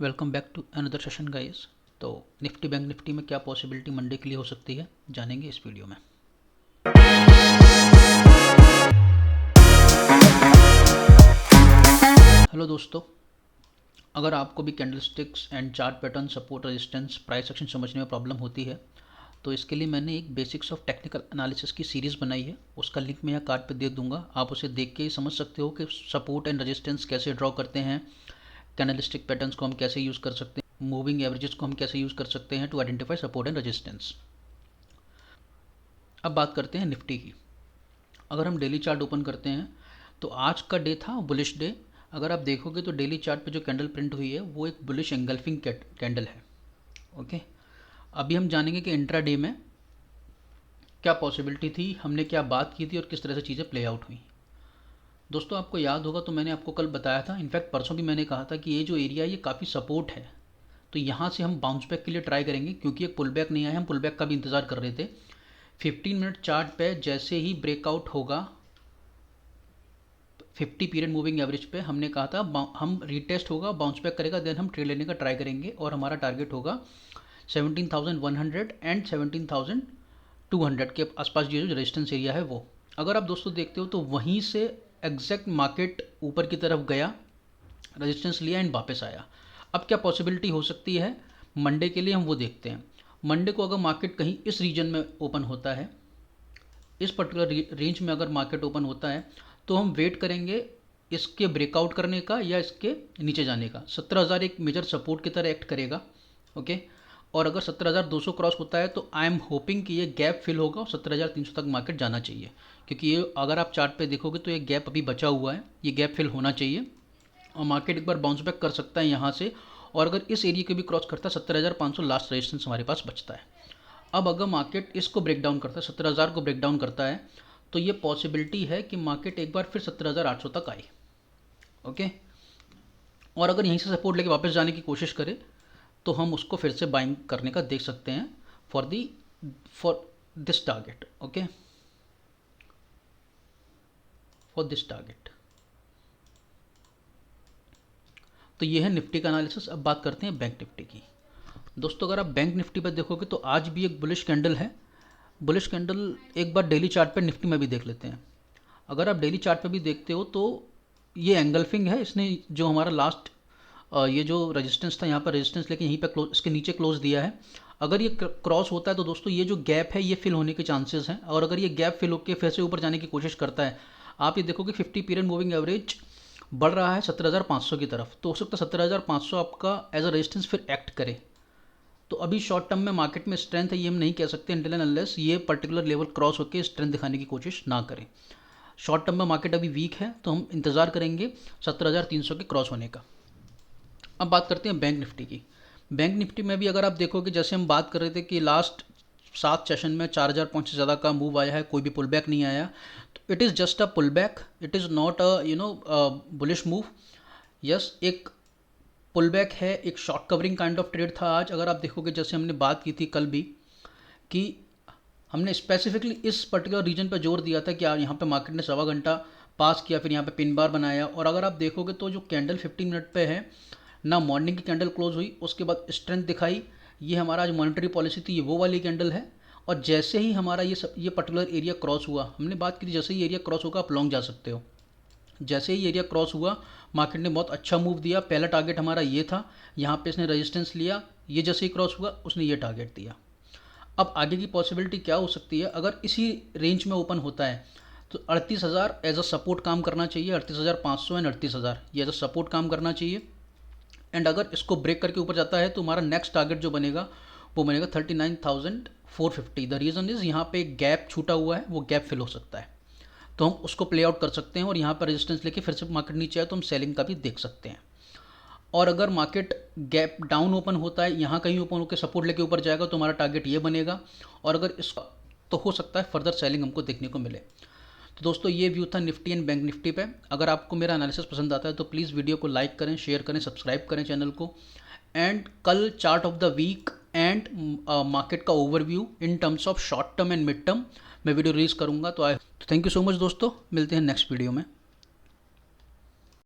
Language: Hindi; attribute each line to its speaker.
Speaker 1: Welcome back to another session guys. तो निफ्टी बैंक निफ्टी में क्या पॉसिबिलिटी मंडे के लिए हो सकती है जानेंगे इस वीडियो में। हेलो दोस्तों, अगर आपको भी candlesticks and chart pattern support resistance price action समझने में प्रॉब्लम होती है तो इसके लिए मैंने एक बेसिक्स ऑफ टेक्निकल एनालिसिस की सीरीज़ बनाई है। उसका लिंक मैं यहाँ कार्ड पे दे दूंगा। आप उसे देख के ही समझ सकते हो कि सपोर्ट एंड रेजिस्टेंस कैसे ड्रॉ करते हैं, कैंडलस्टिक पैटर्न्स को हम कैसे यूज़ कर सकते हैं, मूविंग एवरेजेस को हम कैसे यूज़ कर सकते हैं to identify support and resistance. अब बात करते हैं निफ्टी की। अगर हम डेली चार्ट ओपन करते हैं तो आज का डे था बुलिश डे। अगर आप देखोगे तो डेली चार्ट पे जो कैंडल प्रिंट हुई है वो एक बुलिश एंगल्फिंग कैंडल है। ओके, अभी हम जानेंगे कि इंट्रा डे में क्या पॉसिबिलिटी थी, हमने क्या बात की थी और किस तरह से चीज़ें प्ले आउट हुई। दोस्तों, आपको याद होगा तो मैंने आपको कल बताया था, इनफैक्ट परसों भी मैंने कहा था कि ये जो एरिया है ये काफ़ी सपोर्ट है। तो यहाँ से हम बाउंस बैक के लिए ट्राई करेंगे क्योंकि एक पुल बैक नहीं आया, हम पुल बैक का भी इंतज़ार कर रहे थे। 15 मिनट चार्ट पे जैसे ही ब्रेकआउट होगा 50 पीरियड मूविंग एवरेज पे, हमने कहा था हम रीटेस्ट होगा, बाउंस बैक करेगा, देन हम ट्रेड लेने का ट्राई करेंगे और हमारा टारगेट होगा 17,100 एंड 17,200 के आसपास। ये जो रेजिस्टेंस एरिया है वो, अगर आप दोस्तों देखते हो तो वहीं से एग्जैक्ट मार्केट ऊपर की तरफ गया, रेजिस्टेंस लिया एंड वापस आया। अब क्या पॉसिबिलिटी हो सकती है मंडे के लिए, हम वो देखते हैं। मंडे को अगर मार्केट कहीं इस रीजन में ओपन होता है, इस पर्टिकुलर रेंज में अगर मार्केट ओपन होता है तो हम वेट करेंगे इसके ब्रेकआउट करने का या इसके नीचे जाने का। 17,000 एक मेजर सपोर्ट की तरह एक्ट करेगा। ओके, और अगर 17,200 क्रॉस होता है तो आई एम होपिंग कि ये गैप फिल होगा और 17,300 तक मार्केट जाना चाहिए, क्योंकि ये अगर आप चार्ट पे देखोगे तो ये गैप अभी बचा हुआ है, ये गैप फिल होना चाहिए और मार्केट एक बार बाउंस बैक कर सकता है यहाँ से। और अगर इस एरिया को भी क्रॉस करता है 17,500 लास्ट रेजिस्टेंस हमारे पास बचता है। अब अगर मार्केट इसको ब्रेक डाउन करता है, 17,000 को ब्रेक डाउन करता है, तो ये पॉसिबिलिटी है कि मार्केट एक बार फिर 17,800 तक आए। ओके, और अगर यहीं से सपोर्ट लेके वापस जाने की कोशिश करे तो हम उसको फिर से बाइंग करने का देख सकते हैं for this target. Okay, for this target. तो ये है निफ्टी का एनालिसिस। अब बात करते हैं बैंक निफ्टी की। दोस्तों, अगर आप बैंक निफ्टी पर देखोगे तो आज भी एक बुलिश कैंडल है। बुलिश कैंडल एक बार डेली चार्ट पर निफ्टी में भी देख लेते हैं। अगर आप डेली चार्ट पे भी देखते हो तो ये एंगल्फिंग है, इसने जो हमारा लास्ट ये जो रेजिस्टेंस था यहाँ पर रेजिस्टेंस लेके यहीं पे क्लोज, इसके नीचे क्लोज दिया है। अगर ये क्रॉस होता है तो दोस्तों ये जो गैप है ये फिल होने के चांसेस हैं, और अगर ये गैप फिल होकर फिर से ऊपर जाने की कोशिश करता है, आप ये देखोगे 50 पीरियड मूविंग एवरेज बढ़ रहा है 17,500 की तरफ, तो हो सकता है 17,500 आपका एज अ रेजिस्टेंस फिर एक्ट करे। तो अभी शॉर्ट टर्म में मार्केट में स्ट्रेंथ है ये हम नहीं कह सकते अनटिल एंड अनलेस ये पर्टिकुलर लेवल क्रॉस होकर स्ट्रेंथ दिखाने की कोशिश ना करें। शॉर्ट टर्म में मार्केट अभी वीक है तो हम इंतज़ार करेंगे 17,300 के क्रॉस होने का। अब बात करते हैं बैंक निफ्टी की। बैंक निफ्टी में भी अगर आप देखोगे, जैसे हम बात कर रहे थे कि लास्ट 7 सेशन में 4,000 पॉइंट से ज़्यादा का मूव आया है, कोई भी पुल बैक नहीं आया, तो it is just a pull back, it is not a bullish move. Yes, एक पुल बैक है, एक short covering kind of trade था आज। अगर आप देखोगे जैसे हमने बात की थी कल भी कि हमने स्पेसिफिकली इस पर्टिकुलर रीजन पर जोर दिया था कि यहाँ पे मार्केट ने सवा घंटा पास किया, फिर यहाँ पे पिन बार बनाया, और अगर आप देखोगे तो जो कैंडल 15 मिनट पे है ना, मॉर्निंग की कैंडल क्लोज हुई उसके बाद स्ट्रेंथ दिखाई। ये हमारा आज मॉनेटरी पॉलिसी थी, ये वो वाली कैंडल है। और जैसे ही हमारा ये पर्टिकुलर एरिया क्रॉस हुआ, हमने बात की थी जैसे ही एरिया क्रॉस होगा आप लॉन्ग जा सकते हो। जैसे ही एरिया क्रॉस हुआ मार्केट ने बहुत अच्छा मूव दिया। पहला टारगेट हमारा ये था, यहाँ पे इसने रेजिस्टेंस लिया, ये जैसे ही क्रॉस हुआ उसने ये टारगेट दिया। अब आगे की पॉसिबिलिटी क्या हो सकती है, अगर इसी रेंज में ओपन होता है तो 38,000 एज अ सपोर्ट काम करना चाहिए, 38,500 एंड 38,000 ये एज अ सपोर्ट काम करना चाहिए। एंड अगर इसको ब्रेक करके ऊपर जाता है तो हमारा नेक्स्ट टारगेट जो बनेगा वो बनेगा 39,450। द रीज़न इज़ यहाँ पे एक गैप छूटा हुआ है, वो गैप फिल हो सकता है, तो हम उसको प्ले आउट कर सकते हैं और यहाँ पर रेजिस्टेंस लेके फिर से मार्केट नीचे आए तो हम सेलिंग का भी देख सकते हैं। और अगर मार्केट गैप डाउन ओपन होता है, यहाँ कहीं ओपन होकर सपोर्ट लेके ऊपर जाएगा तो हमारा टारगेट ये बनेगा, और अगर इसका तो हो सकता है फर्दर सेलिंग हमको देखने को मिले। तो दोस्तों, ये व्यू था निफ्टी एंड बैंक निफ्टी पे। अगर आपको मेरा एनालिसिस पसंद आता है तो प्लीज़ वीडियो को लाइक करें, शेयर करें, सब्सक्राइब करें चैनल को। एंड कल chart of the week and market का overview in terms of short term and mid term मैं वीडियो रिलीज़ करूँगा। तो थैंक यू सो मच दोस्तों, मिलते हैं नेक्स्ट वीडियो में।